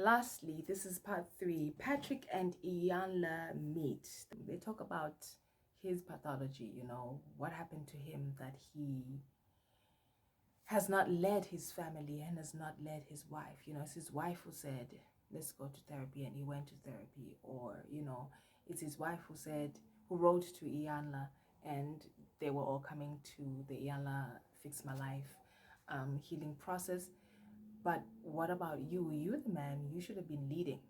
lastly, this is part 3. Patrick and Iyanla meet. They talk about his pathology, what happened to him, that he has not led his family and has not led his wife. It's his wife who said, let's go to therapy, and he went to therapy. Or, it's his wife who wrote to Iyanla, and they were all coming to the Iyanla Fix My Life healing process. But what about you? You're the man. You should have been leading.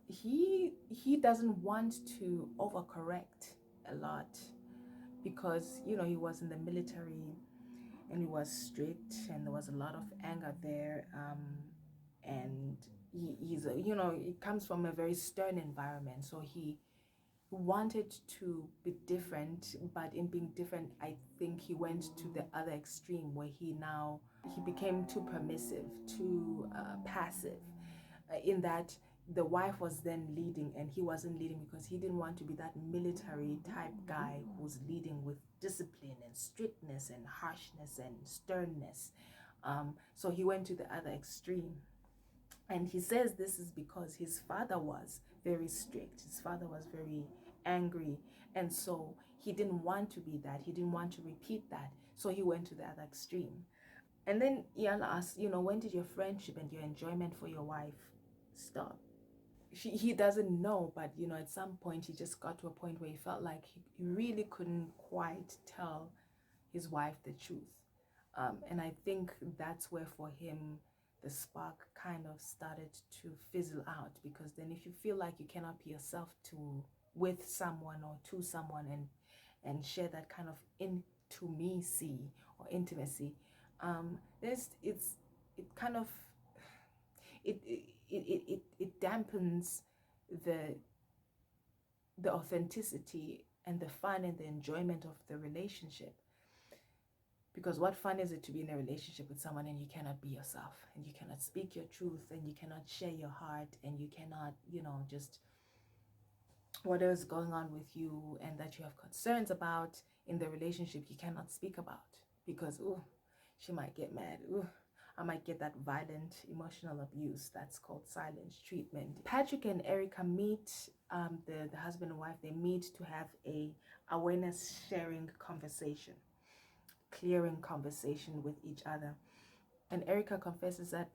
He doesn't want to overcorrect a lot because, he was in the military and he was strict and there was a lot of anger there. And he comes from a very stern environment. So he wanted to be different, but in being different, I think he went to the other extreme where he became too permissive, too passive, in that the wife was then leading and he wasn't leading because he didn't want to be that military type guy who's leading with discipline and strictness and harshness and sternness. So he went to the other extreme. And he says this is because his father was very strict. His father was very angry. And so he didn't want to be that. He didn't want to repeat that. So he went to the other extreme. And then Iyanla asks, when did your friendship and your enjoyment for your wife stop? He doesn't know, but, at some point he just got to a point where he felt like he really couldn't quite tell his wife the truth. And I think that's where for him, the spark kind of started to fizzle out, because then if you feel like you cannot be yourself with someone or to someone and share that kind of intimacy or intimacy, it dampens the authenticity and the fun and the enjoyment of the relationship. Because what fun is it to be in a relationship with someone and you cannot be yourself, and you cannot speak your truth, and you cannot share your heart, and you cannot, just whatever's going on with you and that you have concerns about in the relationship, you cannot speak about because, she might get mad. I might get that violent emotional abuse. That's called silence treatment. Patrick and Erica meet, the husband and wife, they meet to have a awareness sharing conversation, clearing conversation with each other. And Erica confesses that,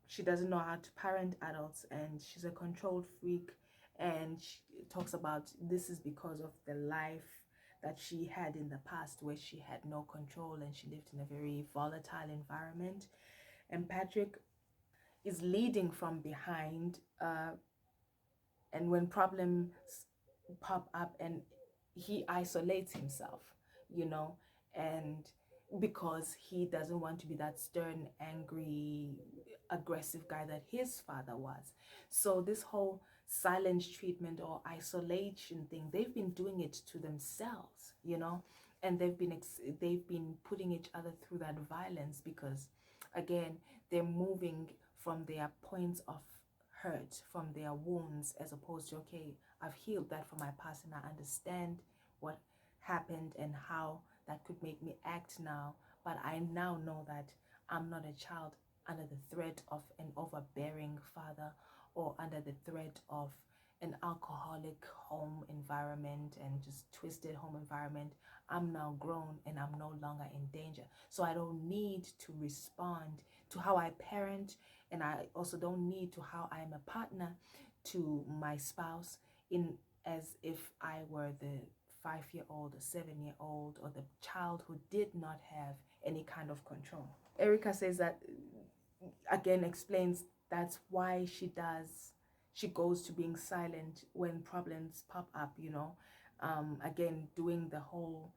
she doesn't know how to parent adults and she's a control freak. And she talks about this is because of the life that she had in the past where she had no control and she lived in a very volatile environment. And Patrick is leading from behind, and when problems pop up, and he isolates himself, and because he doesn't want to be that stern, angry, aggressive guy that his father was. So this whole silence treatment or isolation thing, they've been doing it to themselves, and they've been putting each other through that violence because, again, they're moving from their points of hurt, from their wounds, as opposed to, okay, I've healed that from my past and I understand what happened and how that could make me act now, but I now know that I'm not a child under the threat of an overbearing father or under the threat of an alcoholic home environment and just twisted home environment. I'm now grown and I'm no longer in danger. So I don't need to respond to how I parent, and I also don't need to how I'm a partner to my spouse in as if I were the 5-year-old or 7-year-old or the child who did not have any kind of control. Erica says that, again, explains that's why she goes to being silent when problems pop up, again, doing the whole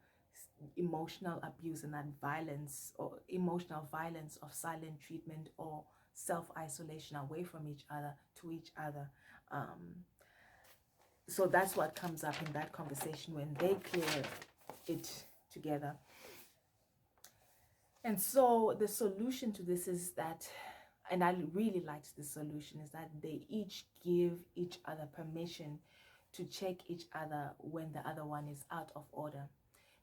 emotional abuse and that violence or emotional violence of silent treatment or self-isolation away from each other to each other. So that's what comes up in that conversation when they clear it together. And so the solution to this is that, and I really liked the solution, is that they each give each other permission to check each other when the other one is out of order.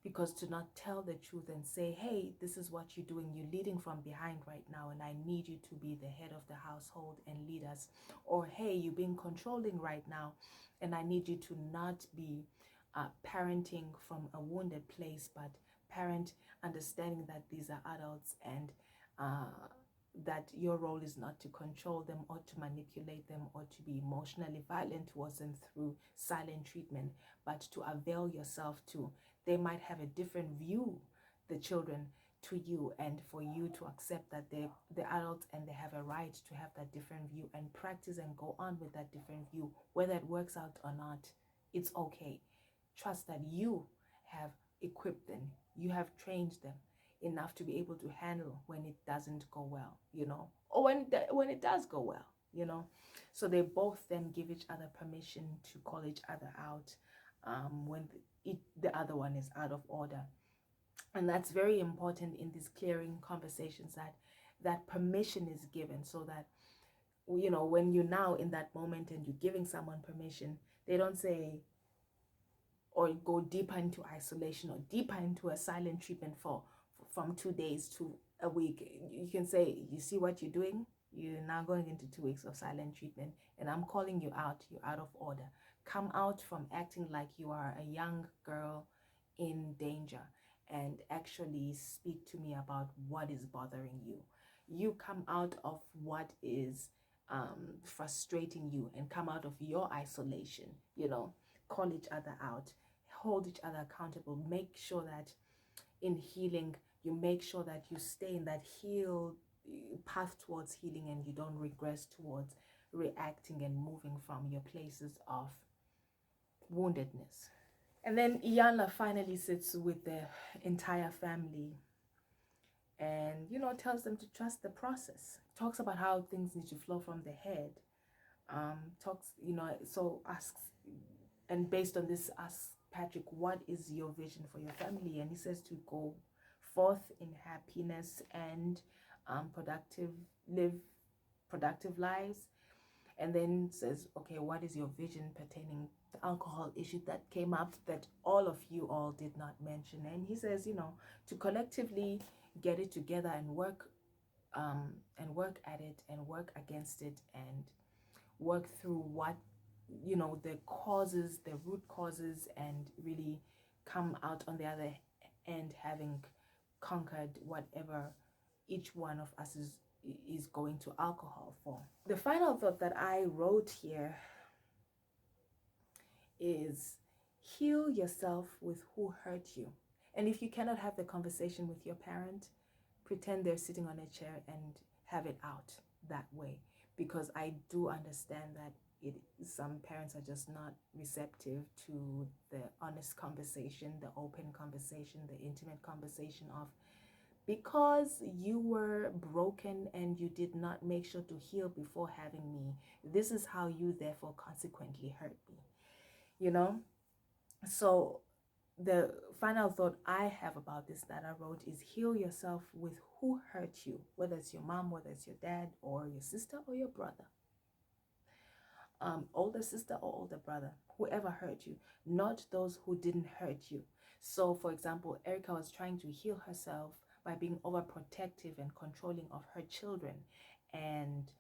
Because to not tell the truth and say, hey, this is what you're doing, you're leading from behind right now, and I need you to be the head of the household and lead us. Or, hey, you're being controlling right now, and I need you to not be parenting from a wounded place, but parent understanding that these are adults, and that your role is not to control them or to manipulate them or to be emotionally violent towards them through silent treatment, but to avail yourself to. They might have a different view, the children, to you, and for you to accept that they're the adults and they have a right to have that different view and practice and go on with that different view. Whether it works out or not, it's okay. Trust that you have equipped them, you have trained them enough to be able to handle when it doesn't go well, or when it does go well. So they both then give each other permission to call each other out when the other one is out of order. And that's very important in these clearing conversations, that permission is given, so that when you're now in that moment and you're giving someone permission, they don't say or go deeper into isolation or deeper into a silent treatment from 2 days to a week. You can say, you see what you're doing? You're now going into 2 weeks of silent treatment, and I'm calling you out. You're out of order. Come out from acting like you are a young girl in danger and actually speak to me about what is bothering you. You come out of what is frustrating you and come out of your isolation, call each other out, hold each other accountable, make sure that in healing, you make sure that you stay in that healed path towards healing and you don't regress towards reacting and moving from your places of woundedness. And then Iyanla finally sits with the entire family and, tells them to trust the process. Talks about how things need to flow from the head. So asks, and based on this, asks Patrick, what is your vision for your family? And he says to go forth in happiness and live productive lives. And then says, okay, what is your vision pertaining to the alcohol issue that came up that all of you all did not mention? And he says, to collectively get it together and work at it and work against it and work through what, the causes, the root causes, and really come out on the other end having conquered whatever each one of us is going to alcohol for. The final thought that I wrote here is, heal yourself with who hurt you. And if you cannot have the conversation with your parent, pretend they're sitting on a chair and have it out that way. Because I do understand that some parents are just not receptive to the honest conversation, the open conversation, the intimate conversation of, because you were broken and you did not make sure to heal before having me, this is how you therefore consequently hurt me, So the final thought I have about this that I wrote is, heal yourself with who hurt you, whether it's your mom, whether it's your dad, or your sister or your brother, older sister or older brother, whoever hurt you, not those who didn't hurt you. So for example, Erica was trying to heal herself by being overprotective and controlling of her children and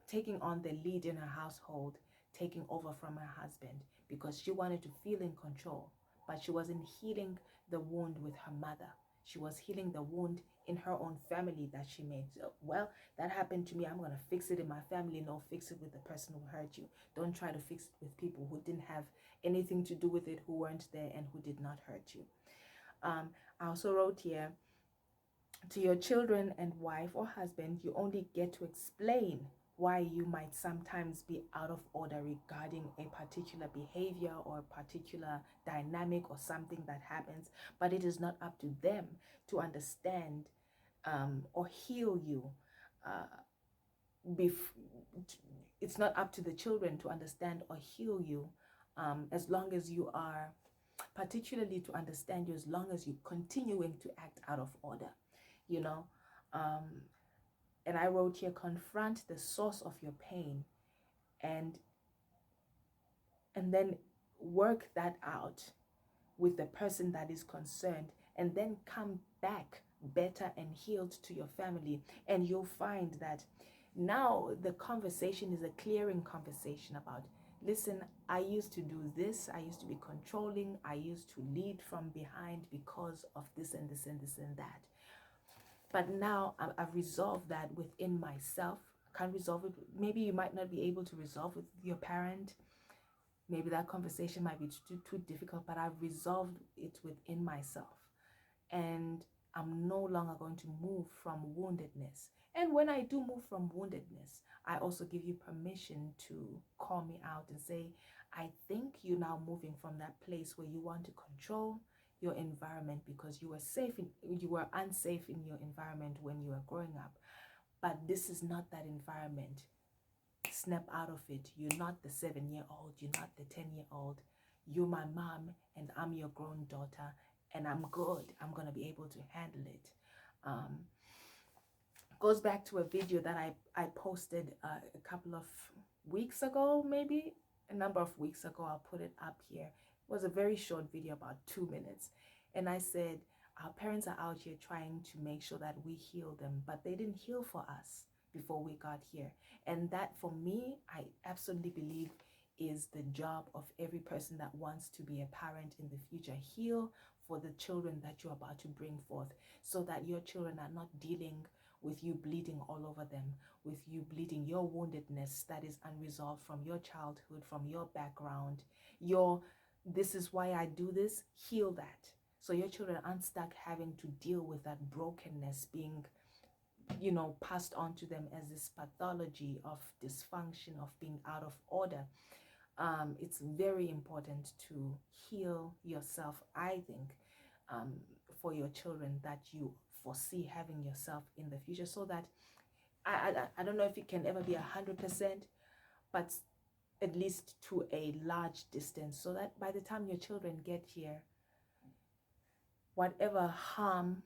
taking on the lead in her household, taking over from her husband because she wanted to feel in control, but she wasn't healing the wound with her mother. She was healing the wound in her own family that she made. So, well, that happened to me. I'm going to fix it in my family. No, fix it with the person who hurt you. Don't try to fix it with people who didn't have anything to do with it, who weren't there, and who did not hurt you. I also wrote here, to your children and wife or husband, you only get to explain why you might sometimes be out of order regarding a particular behavior or a particular dynamic or something that happens, but it is not up to them to understand or heal you. It's not up to the children to understand or heal you, as long as you are, particularly to understand you, as long as you're continuing to act out of order, and I wrote here, confront the source of your pain and then work that out with the person that is concerned, and then come back better and healed to your family. And you'll find that now the conversation is a clearing conversation about, listen, I used to do this, I used to be controlling, I used to lead from behind because of this and this and this and that. But now I've resolved that within myself. I can't resolve it. Maybe you might not be able to resolve with your parent. Maybe that conversation might be too difficult, but I've resolved it within myself. And I'm no longer going to move from woundedness. And when I do move from woundedness, I also give you permission to call me out and say, I think you're now moving from that place where you want to control your environment because you were unsafe in your environment when you were growing up. But this is not that environment. Snap out of it. You're not the 7-year-old. You're not the 10-year-old. You're my mom and I'm your grown daughter, and I'm good. I'm going to be able to handle it. Goes back to a video that I posted a couple of weeks ago, maybe a number of weeks ago. I'll put it up here. It was a very short video, about 2 minutes. And I said, our parents are out here trying to make sure that we heal them, but they didn't heal for us before we got here. And that, for me, I absolutely believe is the job of every person that wants to be a parent in the future. Heal for the children that you're about to bring forth, so that your children are not dealing with you bleeding all over them, with you bleeding your woundedness that is unresolved from your childhood, from your background. This is why I do this. Heal that, so your children aren't stuck having to deal with that brokenness being, passed on to them as this pathology of dysfunction, of being out of order. It's very important to heal yourself, I think, for your children that you foresee having yourself in the future, so that I don't know if it can ever be 100%, but at least to a large distance, so that by the time your children get here, whatever harm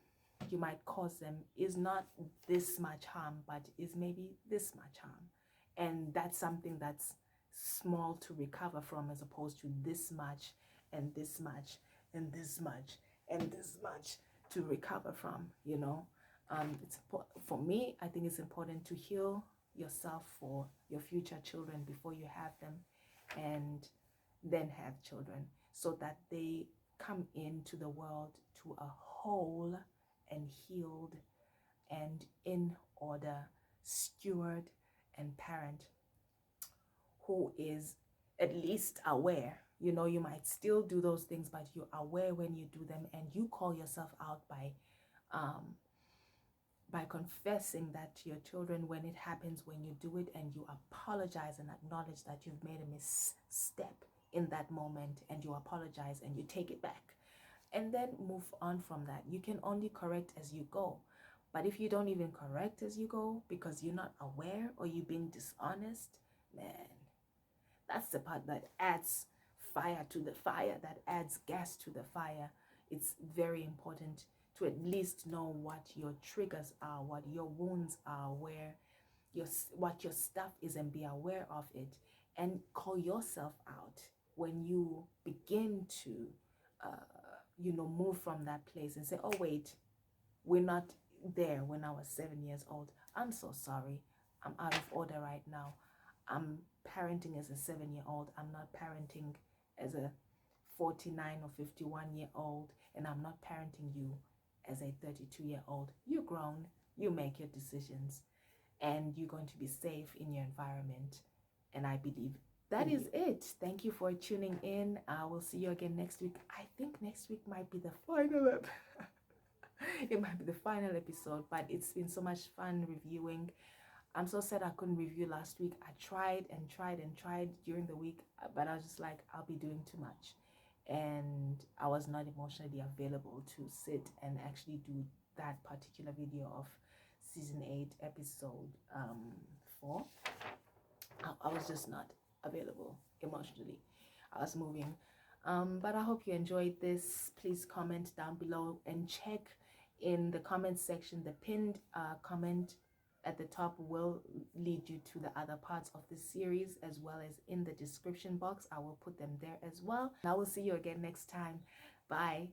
you might cause them is not this much harm, but is maybe this much harm. And that's something that's small to recover from, as opposed to this much and this much and this much and this much to recover from. It's for me, I think it's important to heal yourself for your future children before you have them, and then have children, so that they come into the world to a whole and healed and in order steward and parent who is at least aware. You might still do those things, but you're aware when you do them, and you call yourself out by confessing that to your children when it happens, when you do it, and you apologize and acknowledge that you've made a misstep in that moment, and you apologize and you take it back, and then move on from that. You can only correct as you go. But if you don't even correct as you go because you're not aware, or you're being dishonest, man, that's the part that adds fire to the fire, that adds gas to the fire. It's very important to at least know what your triggers are, what your wounds are, what your stuff is, and be aware of it, and call yourself out when you begin to move from that place and say, oh wait, we're not there when I was 7 years old. I'm so sorry. I'm out of order right now. I'm parenting as a 7-year-old. I'm not parenting as a 49 or 51-year-old, and I'm not parenting you as a 32-year-old. You're grown. You make your decisions, and you're going to be safe in your environment. And I believe that is it. Thank you for tuning in. I will see you again next week. I think next week might be the final episode. It might be the final episode, but it's been so much fun reviewing. I'm so sad I couldn't review last week. I tried and tried and tried during the week, but I was just like, I'll be doing too much. And I was not emotionally available to sit and actually do that particular video of season 8, episode 4. I was just not available emotionally. I was moving. But I hope you enjoyed this. Please comment down below and check in the comment section. The pinned comment at the top will lead you to the other parts of this series, as well as in the description box. I will put them there as well. I will see you again next time. Bye.